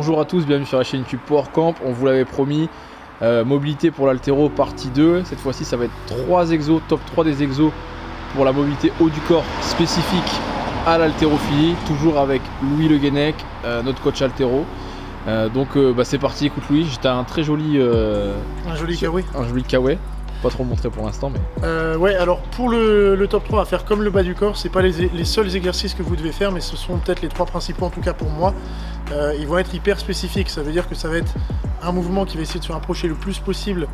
Bonjour à tous, bienvenue sur la chaîne YouTube PowerCamp. On vous l'avait promis, mobilité pour l'haltéro partie 2. Cette fois-ci, ça va être 3 exos, top 3 des exos pour la mobilité haut du corps spécifique à l'haltérophilie. Toujours avec Louis Le Guenec, notre coach haltéro. C'est parti, écoute Louis, j'étais un très joli... un joli kawaii. Un joli kawaii. Pas trop le montrer pour l'instant, mais... ouais, alors pour le top 3 à faire comme le bas du corps, c'est pas les seuls exercices que vous devez faire, mais ce sont peut-être les 3 principaux, en tout cas pour moi. Ils vont être hyper spécifiques, ça veut dire que ça va être un mouvement qui va essayer de se rapprocher le plus possible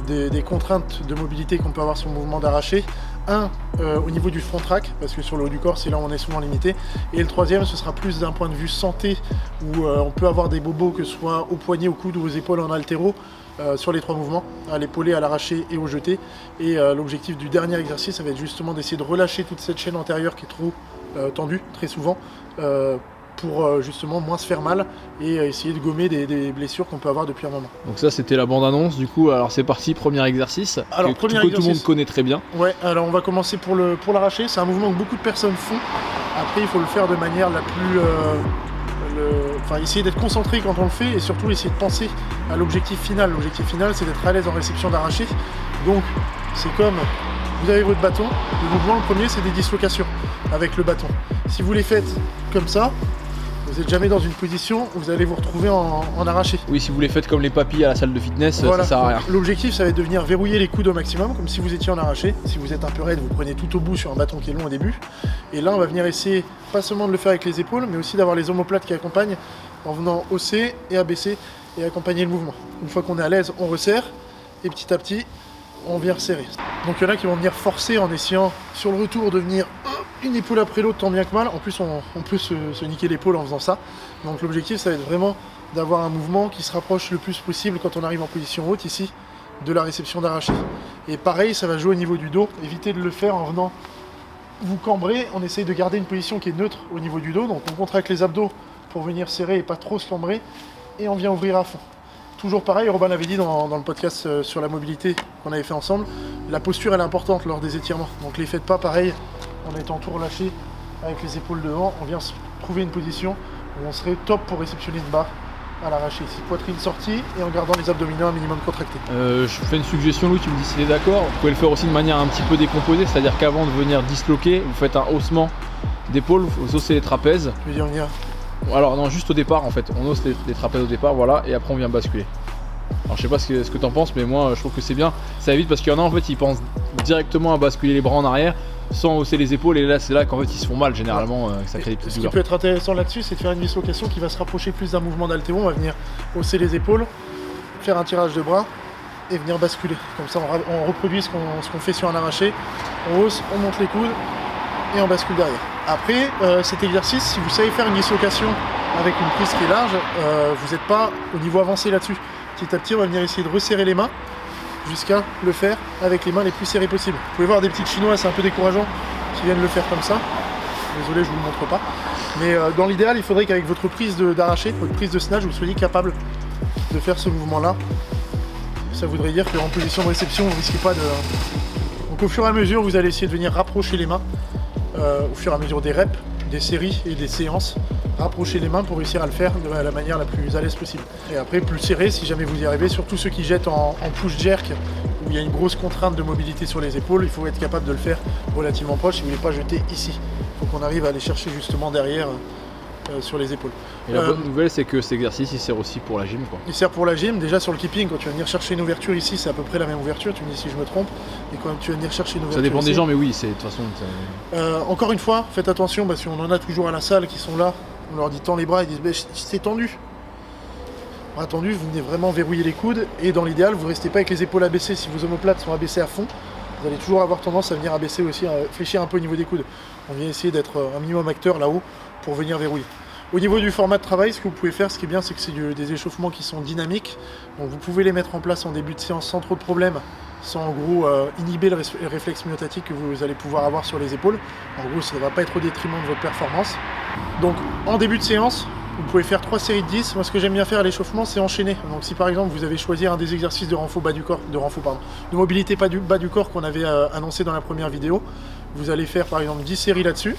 des contraintes de mobilité qu'on peut avoir sur le mouvement d'arraché. Au niveau du front track, parce que sur le haut du corps, c'est là où on est souvent limité. Et le troisième, ce sera plus d'un point de vue santé, où on peut avoir des bobos, que ce soit au poignet, au coude ou aux épaules en haltéro, sur les 3 mouvements, à l'épaulé, à l'arraché et au jeté. Et l'objectif du dernier exercice, ça va être justement d'essayer de relâcher toute cette chaîne antérieure qui est trop tendue, très souvent, pour justement moins se faire mal et essayer de gommer des blessures qu'on peut avoir depuis un moment. Donc ça, c'était la bande-annonce, du coup, alors c'est parti, premier exercice, alors, que tout le monde connaît très bien. Ouais, alors on va commencer pour l'arraché, c'est un mouvement que beaucoup de personnes font. Après, il faut le faire de manière la plus... essayer d'être concentré quand on le fait et surtout essayer de penser à l'objectif final. L'objectif final, c'est d'être à l'aise en réception d'arraché. Donc, c'est comme vous avez votre bâton. Le mouvement, le premier, c'est des dislocations avec le bâton. Si vous les faites comme ça, vous n'êtes jamais dans une position où vous allez vous retrouver en arraché. Oui, si vous les faites comme les papilles à la salle de fitness, voilà. Ça sert à rien. L'objectif, ça va être de venir verrouiller les coudes au maximum, comme si vous étiez en arraché. Si vous êtes un peu raide, vous prenez tout au bout sur un bâton qui est long au début. Et là, on va venir essayer, pas seulement de le faire avec les épaules, mais aussi d'avoir les omoplates qui accompagnent, en venant hausser et abaisser et accompagner le mouvement. Une fois qu'on est à l'aise, on resserre, et petit à petit, on vient resserrer. Donc il y en a qui vont venir forcer en essayant, sur le retour, de venir une épaule après l'autre, tant bien que mal. En plus, on peut se niquer l'épaule en faisant ça. Donc l'objectif, ça va être vraiment d'avoir un mouvement qui se rapproche le plus possible quand on arrive en position haute, ici, de la réception d'arraché. Et pareil, ça va jouer au niveau du dos. Évitez de le faire en venant vous cambrer. On essaye de garder une position qui est neutre au niveau du dos. Donc on contracte les abdos pour venir serrer et pas trop se cambrer. Et on vient ouvrir à fond. Toujours pareil, Robin l'avait dit dans le podcast sur la mobilité qu'on avait fait ensemble, la posture elle est importante lors des étirements. Donc les faites pas pareil en étant tout relâché avec les épaules devant. On vient se trouver une position où on serait top pour réceptionner une barre à l'arraché. Ici, poitrine sortie et en gardant les abdominaux un minimum contractés. Je fais une suggestion, Louis, tu me dis s'il est d'accord. Vous pouvez le faire aussi de manière un petit peu décomposée, c'est-à-dire qu'avant de venir disloquer, vous faites un haussement d'épaule, vous haussez les trapèzes. Je veux dire venir. Alors non, juste au départ en fait, on hausse les trapèzes au départ, voilà, et après on vient basculer. Alors je sais pas ce que t'en penses, mais moi je trouve que c'est bien, ça évite parce qu'il y en a en fait ils pensent directement à basculer les bras en arrière sans hausser les épaules, et là c'est là qu'en fait ils se font mal généralement, ça crée des petites douleurs. Ce qui peut être intéressant là-dessus, c'est de faire une dislocation qui va se rapprocher plus d'un mouvement d'haltéro. On va venir hausser les épaules, faire un tirage de bras et venir basculer. Comme ça on reproduit ce qu'on fait sur un arraché, on hausse, on monte les coudes et on bascule derrière. Après cet exercice, si vous savez faire une dislocation avec une prise qui est large, vous n'êtes pas au niveau avancé là-dessus. Petit à petit, on va venir essayer de resserrer les mains jusqu'à le faire avec les mains les plus serrées possibles. Vous pouvez voir des petites chinois, c'est un peu décourageant, qui viennent le faire comme ça. Désolé, je vous le montre pas. Mais dans l'idéal, il faudrait qu'avec votre prise d'arraché, votre prise de snatch, vous soyez capable de faire ce mouvement-là. Ça voudrait dire qu'en position de réception, vous ne risquez pas de... Donc au fur et à mesure, vous allez essayer de venir rapprocher les mains, au fur et à mesure des reps, des séries et des séances, rapprocher les mains pour réussir à le faire de la manière la plus à l'aise possible. Et après, plus serré si jamais vous y arrivez, surtout ceux qui jettent en push jerk, où il y a une grosse contrainte de mobilité sur les épaules, il faut être capable de le faire relativement proche si vous ne voulez pas jeter ici. Il faut qu'on arrive à aller chercher justement derrière sur les épaules. Et la bonne nouvelle, c'est que cet exercice il sert aussi pour la gym, quoi. Il sert pour la gym, déjà sur le keeping, quand tu vas venir chercher une ouverture ici, c'est à peu près la même ouverture, tu me dis si je me trompe, et quand tu vas venir chercher une ouverture ça dépend ici, des gens, mais oui, c'est de toute façon... encore une fois, faites attention, parce qu'on en a toujours à la salle qui sont là, on leur dit tends les bras, ils disent c'est tendu. Bras tendus, vous venez vraiment verrouiller les coudes, et dans l'idéal, vous ne restez pas avec les épaules abaissées. Si vos omoplates sont abaissées à fond, vous allez toujours avoir tendance à venir abaisser aussi, fléchir un peu au niveau des coudes. On vient essayer d'être un minimum acteur là-haut pour venir verrouiller. Au niveau du format de travail, ce que vous pouvez faire, ce qui est bien, c'est que c'est des échauffements qui sont dynamiques. Donc vous pouvez les mettre en place en début de séance sans trop de problèmes, sans en gros inhiber le réflexe myotatique que vous allez pouvoir avoir sur les épaules. En gros, ça ne va pas être au détriment de votre performance. Donc en début de séance, vous pouvez faire 3 séries de 10. Moi, ce que j'aime bien faire à l'échauffement, c'est enchaîner. Donc si par exemple vous avez choisi un des exercices de renfort bas du corps, de mobilité bas du corps qu'on avait annoncé dans la première vidéo, vous allez faire par exemple 10 séries là-dessus.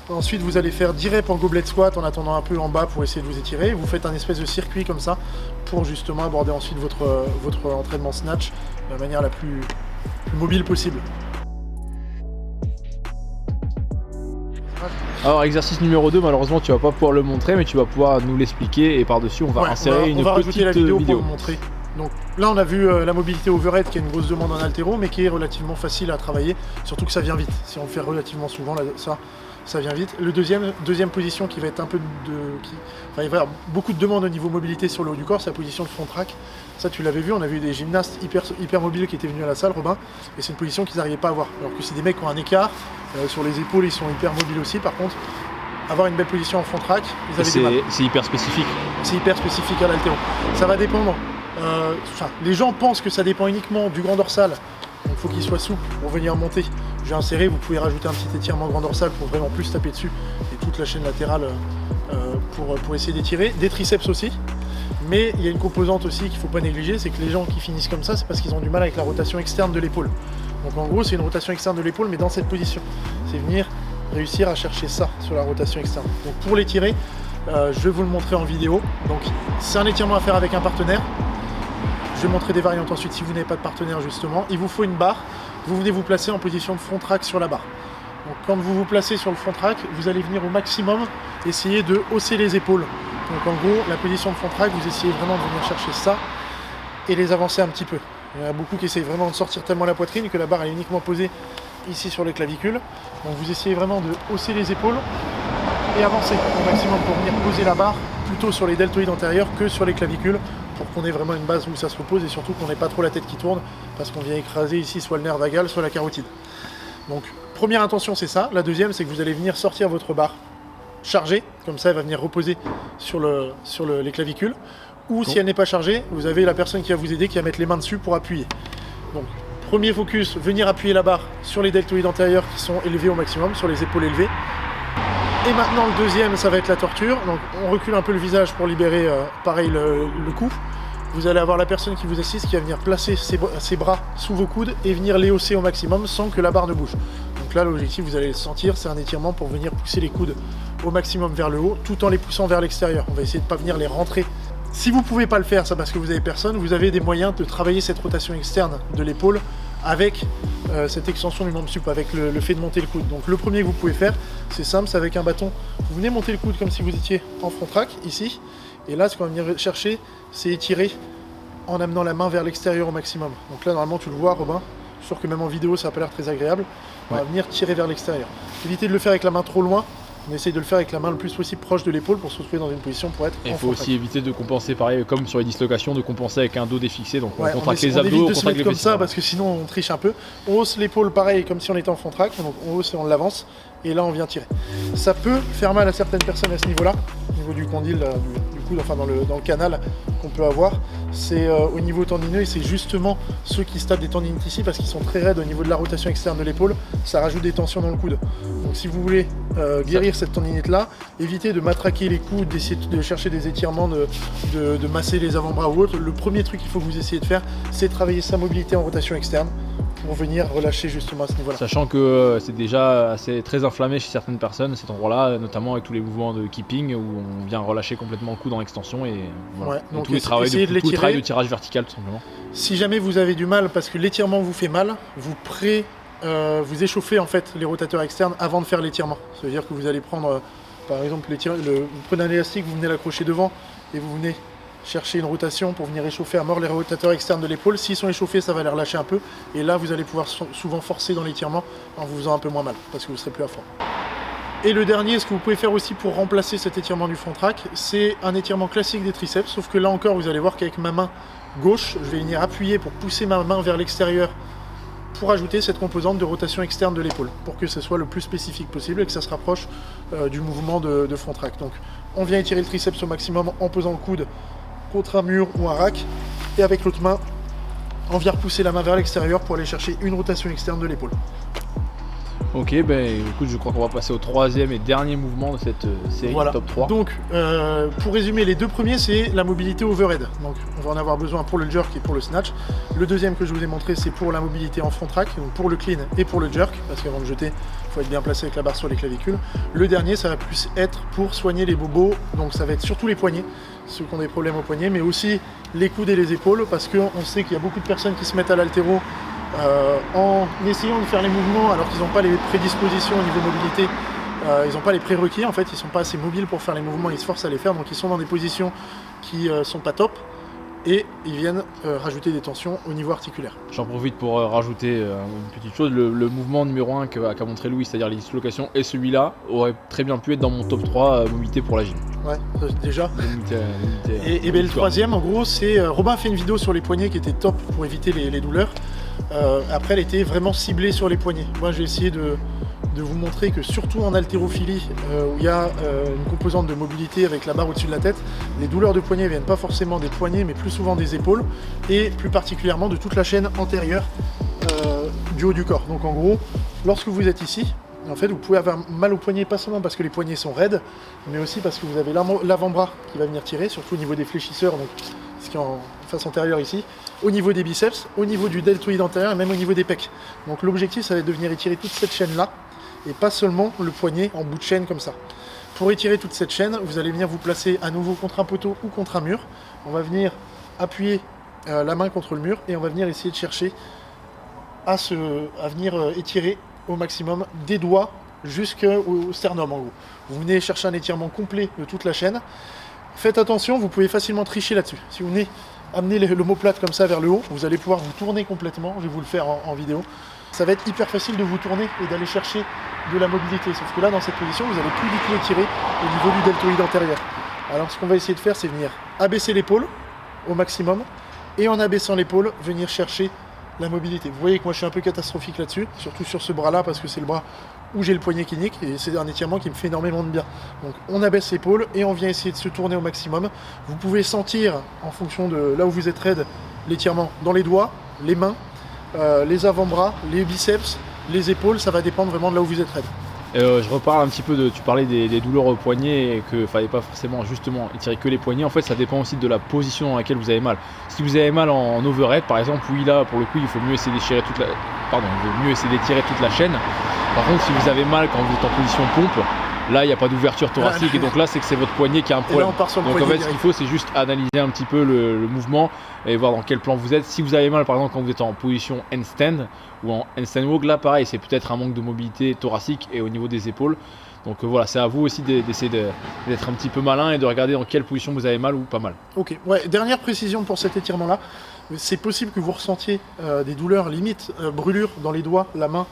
Ensuite, vous allez faire 10 reps en goblet squat en attendant un peu en bas pour essayer de vous étirer. Vous faites un espèce de circuit comme ça pour justement aborder ensuite votre entraînement snatch de la manière la plus mobile possible. Alors exercice numéro 2, malheureusement tu vas pas pouvoir le montrer, mais tu vas pouvoir nous l'expliquer et par-dessus on va insérer une petite rajouter la vidéo vidéo. pour vous montrer. Donc là on a vu la mobilité overhead qui est une grosse demande en haltéro mais qui est relativement facile à travailler, surtout que ça vient vite. Si on le fait relativement souvent, là, ça vient vite. Le deuxième position qui va être un peu il va y avoir beaucoup de demandes au niveau mobilité sur le haut du corps, c'est la position de front track. Ça tu l'avais vu, on a vu des gymnastes hyper mobiles qui étaient venus à la salle, Robin, et c'est une position qu'ils n'arrivaient pas à avoir. Alors que c'est des mecs qui ont un écart, sur les épaules ils sont hyper mobiles aussi, par contre avoir une belle position en front track, ils avaient des mal. C'est hyper spécifique. C'est hyper spécifique à l'haltéro. Ça va dépendre. Les gens pensent que ça dépend uniquement du grand dorsal. Donc il faut qu'il soit souple pour venir monter. J'ai inséré, vous pouvez rajouter un petit étirement grand dorsal pour vraiment plus taper dessus. Et toute la chaîne latérale pour essayer d'étirer. Des triceps aussi. Mais il y a une composante aussi qu'il ne faut pas négliger, c'est que les gens qui finissent comme ça, c'est parce qu'ils ont du mal avec la rotation externe de l'épaule. Donc en gros, c'est une rotation externe de l'épaule, mais dans cette position. C'est venir réussir à chercher ça sur la rotation externe. Donc pour l'étirer, je vais vous le montrer en vidéo. Donc c'est un étirement à faire avec un partenaire. Je vais montrer des variantes ensuite si vous n'avez pas de partenaire justement. Il vous faut une barre. Vous venez vous placer en position de front track sur la barre. Donc quand vous vous placez sur le front track, vous allez venir au maximum essayer de hausser les épaules. Donc en gros, la position de front track, vous essayez vraiment de venir chercher ça et les avancer un petit peu. Il y en a beaucoup qui essayent vraiment de sortir tellement la poitrine que la barre est uniquement posée ici sur les clavicules. Donc vous essayez vraiment de hausser les épaules et avancer au maximum pour venir poser la barre plutôt sur les deltoïdes antérieurs que sur les clavicules pour qu'on ait vraiment une base où ça se repose et surtout qu'on n'ait pas trop la tête qui tourne parce qu'on vient écraser ici soit le nerf vagal, soit la carotide. Donc première intention c'est ça. La deuxième c'est que vous allez venir sortir votre barre chargée, comme ça elle va venir reposer sur les clavicules. Ou si elle n'est pas chargée, vous avez la personne qui va vous aider qui va mettre les mains dessus pour appuyer. Donc premier focus, venir appuyer la barre sur les deltoïdes antérieurs qui sont élevés au maximum, sur les épaules élevées. Et maintenant le deuxième, ça va être la torture. Donc on recule un peu le visage pour libérer pareil le cou. Vous allez avoir la personne qui vous assiste qui va venir placer ses bras sous vos coudes et venir les hausser au maximum sans que la barre ne bouge. Donc là l'objectif, vous allez le sentir, c'est un étirement pour venir pousser les coudes au maximum vers le haut tout en les poussant vers l'extérieur. On va essayer de ne pas venir les rentrer. Si vous ne pouvez pas le faire, ça parce que vous avez personne, vous avez des moyens de travailler cette rotation externe de l'épaule avec cette extension du membre sup, avec le fait de monter le coude. Donc le premier que vous pouvez faire, c'est simple, c'est avec un bâton. Vous venez monter le coude comme si vous étiez en front track, ici. Et là, ce qu'on va venir chercher, c'est étirer en amenant la main vers l'extérieur au maximum. Donc là, normalement, tu le vois, Robin. Je suis sûr que même en vidéo, ça n'a pas l'air très agréable. On va venir tirer vers l'extérieur. Évitez de le faire avec la main trop loin. On essaye de le faire avec la main le plus possible proche de l'épaule pour se retrouver dans une position pour être. Il faut aussi éviter de compenser, pareil comme sur les dislocations, de compenser avec un dos défixé. Donc on contracte les abdos, on évite de se mettre comme ça parce que sinon on triche un peu. On hausse l'épaule pareil comme si on était en front track. Donc on hausse et on l'avance. Et là on vient tirer. Ça peut faire mal à certaines personnes à ce niveau-là, au niveau du condyle, du coude, enfin dans le canal qu'on peut avoir. C'est au niveau tendineux et c'est justement ceux qui se tapent des tendinites ici parce qu'ils sont très raides au niveau de la rotation externe de l'épaule. Ça rajoute des tensions dans le coude. Donc si vous voulez guérir cette tendinite là, évitez de matraquer les coudes, d'essayer de chercher des étirements, de masser les avant-bras ou autre. Le premier truc qu'il faut que vous essayez de faire, c'est de travailler sa mobilité en rotation externe pour venir relâcher justement à ce niveau-là. Sachant que c'est déjà très inflammé chez certaines personnes cet endroit-là, notamment avec tous les mouvements de keeping où on vient relâcher complètement le coude en extension et voilà. Ouais, donc tout le travail de tirage vertical tout simplement. Si jamais vous avez du mal parce que l'étirement vous fait mal, vous échauffez en fait les rotateurs externes avant de faire l'étirement. Ça veut dire que vous allez prendre par exemple vous prenez un élastique, vous venez l'accrocher devant et vous venez chercher une rotation pour venir échauffer à mort les rotateurs externes de l'épaule. S'ils sont échauffés, ça va les relâcher un peu et là vous allez pouvoir souvent forcer dans l'étirement en vous faisant un peu moins mal parce que vous serez plus à fond. Et le dernier, ce que vous pouvez faire aussi pour remplacer cet étirement du front track, c'est un étirement classique des triceps, sauf que là encore vous allez voir qu'avec ma main gauche, je vais venir appuyer pour pousser ma main vers l'extérieur pour ajouter cette composante de rotation externe de l'épaule, pour que ce soit le plus spécifique possible et que ça se rapproche du mouvement de front track. Donc on vient étirer le triceps au maximum en posant le coude contre un mur ou un rack, et avec l'autre main, on vient repousser la main vers l'extérieur pour aller chercher une rotation externe de l'épaule. Ok, écoute, je crois qu'on va passer au troisième et dernier mouvement de cette série top 3. Donc, pour résumer, les deux premiers, c'est la mobilité overhead. Donc, on va en avoir besoin pour le jerk et pour le snatch. Le deuxième que je vous ai montré, c'est pour la mobilité en front rack, donc pour le clean et pour le jerk, parce qu'avant de jeter, il faut être bien placé avec la barre sur les clavicules. Le dernier, ça va plus être pour soigner les bobos, donc ça va être surtout les poignets, ceux qui ont des problèmes aux poignets, mais aussi les coudes et les épaules, parce qu'on sait qu'il y a beaucoup de personnes qui se mettent à l'haltéro en essayant de faire les mouvements alors qu'ils n'ont pas les prédispositions au niveau mobilité, ils n'ont pas les prérequis, en fait ils sont pas assez mobiles pour faire les mouvements, ils se forcent à les faire, donc ils sont dans des positions qui sont pas top et ils viennent rajouter des tensions au niveau articulaire. J'en profite pour rajouter une petite chose, le mouvement numéro 1 qu'a montré Louis, c'est-à-dire les dislocations, et celui-là aurait très bien pu être dans mon top 3 mobilité pour la gym. Ouais, déjà. Et le troisième, en gros, c'est Robin a fait une vidéo sur les poignets qui était top pour éviter les douleurs. Après, elle était vraiment ciblée sur les poignets. Moi, j'ai essayé de vous montrer que surtout en haltérophilie, où il y a une composante de mobilité avec la barre au-dessus de la tête, les douleurs de poignets viennent pas forcément des poignets, mais plus souvent des épaules, et plus particulièrement de toute la chaîne antérieure du haut du corps. Donc en gros, lorsque vous êtes ici, en fait, vous pouvez avoir mal aux poignets, pas seulement parce que les poignets sont raides, mais aussi parce que vous avez l'avant-bras qui va venir tirer, surtout au niveau des fléchisseurs, donc ce qui est en face antérieure ici, au niveau des biceps, au niveau du deltoïde antérieur et même au niveau des pecs. Donc l'objectif, ça va être de venir étirer toute cette chaîne-là, et pas seulement le poignet en bout de chaîne comme ça. Pour étirer toute cette chaîne, vous allez venir vous placer à nouveau contre un poteau ou contre un mur. On va venir appuyer la main contre le mur et on va venir essayer de chercher à venir étirer au maximum des doigts jusqu'au sternum en gros. Vous venez chercher un étirement complet de toute la chaîne. Faites attention, vous pouvez facilement tricher là-dessus. Si vous venez amener l'omoplate comme ça vers le haut, vous allez pouvoir vous tourner complètement. Je vais vous le faire en vidéo. Ça va être hyper facile de vous tourner et d'aller chercher de la mobilité. Sauf que là, dans cette position, vous n'allez plus du tout étirer au niveau du deltoïde antérieur. Alors ce qu'on va essayer de faire, c'est venir abaisser l'épaule au maximum et en abaissant l'épaule, venir chercher la mobilité. Vous voyez que moi je suis un peu catastrophique là-dessus, surtout sur ce bras-là parce que c'est le bras où j'ai le poignet qui nique et c'est un étirement qui me fait énormément de bien. Donc on abaisse l'épaule et on vient essayer de se tourner au maximum. Vous pouvez sentir, en fonction de là où vous êtes raide, l'étirement dans les doigts, les mains, les avant-bras, les biceps, les épaules, ça va dépendre vraiment de là où vous êtes raide. Je reparle un petit peu tu parlais des douleurs au poignet et qu'il ne fallait pas forcément justement étirer que les poignets. En fait, ça dépend aussi de la position dans laquelle vous avez mal. Si vous avez mal en overhead, par exemple, oui là, pour le coup, il faut mieux essayer d'étirer toute la chaîne. Par contre, si vous avez mal quand vous êtes en position pompe, là, il n'y a pas d'ouverture thoracique et donc là, c'est que c'est votre poignet qui a un problème. Là, on part sur le donc en poignet fait, ce qu'il faut, c'est juste analyser un petit peu le mouvement et voir dans quel plan vous êtes. Si vous avez mal, par exemple, quand vous êtes en position handstand ou en handstand walk, là, pareil, c'est peut-être un manque de mobilité thoracique et au niveau des épaules. Donc voilà, c'est à vous aussi d'essayer d'être un petit peu malin et de regarder dans quelle position vous avez mal ou pas mal. Ok, ouais, dernière précision pour cet étirement-là. C'est possible que vous ressentiez des douleurs, limite brûlures dans les doigts, la main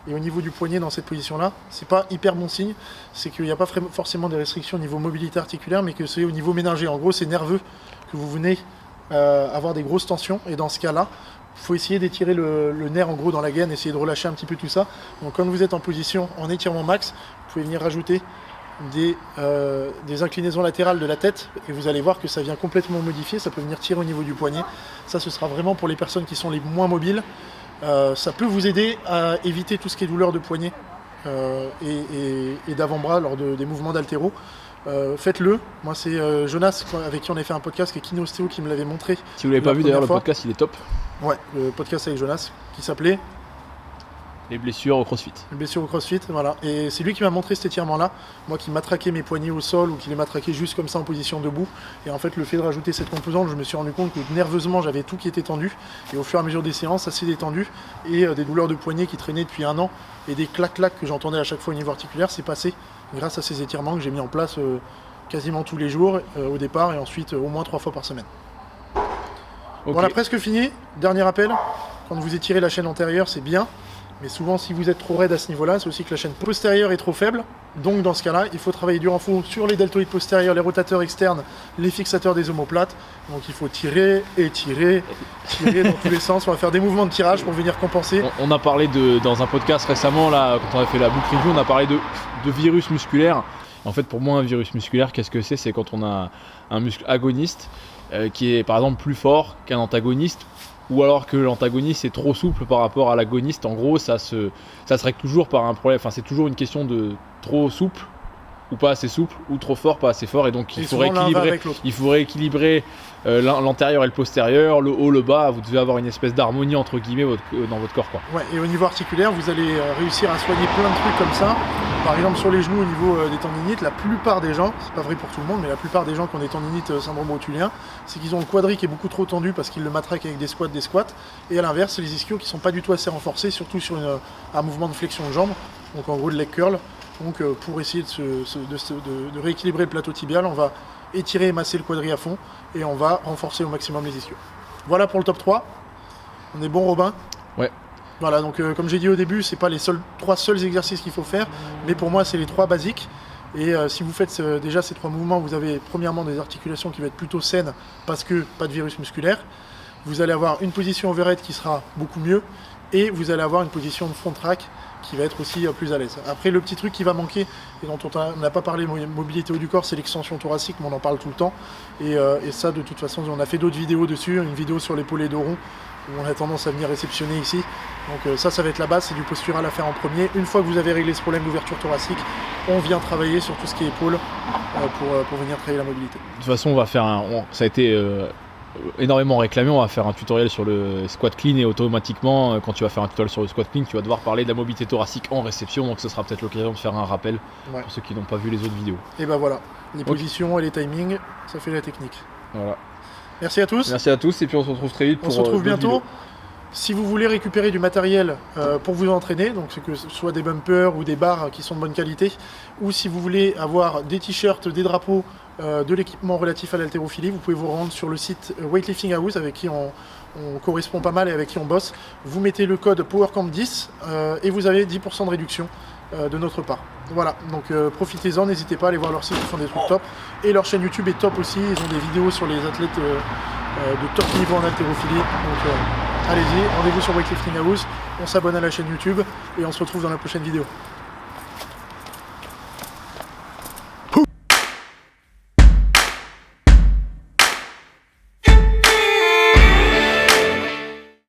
et au niveau du poignet dans cette position-là. C'est pas hyper bon signe, c'est qu'il n'y a pas forcément des restrictions au niveau mobilité articulaire, mais que c'est au niveau méningé. En gros, c'est nerveux que vous venez avoir des grosses tensions et dans ce cas-là, il faut essayer d'étirer le nerf en gros dans la gaine, essayer de relâcher un petit peu tout ça. Donc quand vous êtes en position en étirement max, vous pouvez venir rajouter des inclinaisons latérales de la tête et vous allez voir que ça vient complètement modifier, ça peut venir tirer au niveau du poignet. Ça, ce sera vraiment pour les personnes qui sont les moins mobiles. Ça peut vous aider à éviter tout ce qui est douleur de poignet et d'avant-bras lors des mouvements d'haltéro. Faites-le. Moi, c'est Jonas avec qui on a fait un podcast, qui est kinéostéo, qui me l'avait montré. Si vous l'avez pas vu d'ailleurs, le podcast il est top. Ouais, le podcast avec Jonas qui s'appelait Les blessures au crossfit. Les blessures au crossfit, voilà. Et c'est lui qui m'a montré cet étirement-là. Moi qui matraquais mes poignets au sol ou qui les matraquais juste comme ça en position debout. Et en fait, le fait de rajouter cette composante, je me suis rendu compte que nerveusement, j'avais tout qui était tendu. Et au fur et à mesure des séances, ça s'est détendu. Et des douleurs de poignet qui traînaient depuis 1 an et des clac-clac que j'entendais à chaque fois au niveau articulaire, c'est passé grâce à ces étirements que j'ai mis en place quasiment tous les jours au départ et ensuite au moins 3 fois par semaine. Okay. Bon, on a presque fini. Dernier rappel, quand vous étirez la chaîne antérieure, c'est bien. Mais souvent, si vous êtes trop raide à ce niveau-là, c'est aussi que la chaîne postérieure est trop faible. Donc, dans ce cas-là, il faut travailler du renfort sur les deltoïdes postérieurs, les rotateurs externes, les fixateurs des omoplates. Donc, il faut tirer et tirer dans tous les sens. On va faire des mouvements de tirage pour venir compenser. On a parlé dans un podcast récemment, là, quand on a fait la book review, on a parlé de virus musculaire. En fait, pour moi, un virus musculaire, qu'est-ce que c'est ? C'est quand on a un muscle agoniste qui est, par exemple, plus fort qu'un antagoniste ou alors que l'antagoniste est trop souple par rapport à l'agoniste. En gros, ça se règle toujours par un problème, enfin c'est toujours une question de trop souple ou pas assez souple, ou trop fort, pas assez fort, et donc il faut rééquilibrer l'antérieur et le postérieur, le haut, le bas. Vous devez avoir une espèce d'harmonie entre guillemets dans votre corps, quoi. Ouais, et au niveau articulaire, vous allez réussir à soigner plein de trucs comme ça. Par exemple sur les genoux, au niveau des tendinites, la plupart des gens, c'est pas vrai pour tout le monde, mais la plupart des gens qui ont des tendinites syndrome rotulien, c'est qu'ils ont le quadri qui est beaucoup trop tendu parce qu'ils le matraquent avec des squats, et à l'inverse, c'est les ischios qui sont pas du tout assez renforcés, surtout sur un mouvement de flexion de jambe, donc en gros de leg curl. Donc pour essayer de rééquilibrer le plateau tibial, on va étirer et masser le quadri à fond et on va renforcer au maximum les ischios. Voilà pour le top 3. On est bon, Robin? Ouais. Voilà, donc comme j'ai dit au début, c'est pas les trois seuls exercices qu'il faut faire, mais pour moi c'est les 3 basiques. Et si vous faites déjà ces 3 mouvements, vous avez premièrement des articulations qui vont être plutôt saines parce que pas de virus musculaire. Vous allez avoir une position overhead qui sera beaucoup mieux et vous allez avoir une position de front track qui va être aussi plus à l'aise. Après, le petit truc qui va manquer, et dont on n'a pas parlé mobilité haut du corps, c'est l'extension thoracique, mais on en parle tout le temps. Et ça, de toute façon, on a fait d'autres vidéos dessus, une vidéo sur l'épaule et dos rond, où on a tendance à venir réceptionner ici. Donc ça va être la base, c'est du postural à faire en premier. Une fois que vous avez réglé ce problème d'ouverture thoracique, on vient travailler sur tout ce qui est épaule pour venir travailler la mobilité. De toute façon, on va faire ça a été énormément réclamé, on va faire un tutoriel sur le squat clean, et automatiquement quand tu vas faire un tutoriel sur le squat clean, tu vas devoir parler de la mobilité thoracique en réception, donc ce sera peut-être l'occasion de faire un rappel pour ceux qui n'ont pas vu les autres vidéos. Et ben voilà, les positions et les timings, ça fait la technique. Voilà. Merci à tous. Merci à tous, et puis on se retrouve très vite on se retrouve bientôt. Vidéos. Si vous voulez récupérer du matériel pour vous entraîner, donc que ce soit des bumpers ou des barres qui sont de bonne qualité, ou si vous voulez avoir des t-shirts, des drapeaux, de l'équipement relatif à l'haltérophilie, vous pouvez vous rendre sur le site Weightlifting House, avec qui on correspond pas mal et avec qui on bosse. Vous mettez le code PowerCamp10 et vous avez 10% de réduction de notre part. Voilà, donc profitez-en, n'hésitez pas à aller voir leur site, ils font des trucs top. Et leur chaîne YouTube est top aussi, ils ont des vidéos sur les athlètes de top niveau en haltérophilie. Donc allez-y, rendez-vous sur Weightlifting House, on s'abonne à la chaîne YouTube et on se retrouve dans la prochaine vidéo.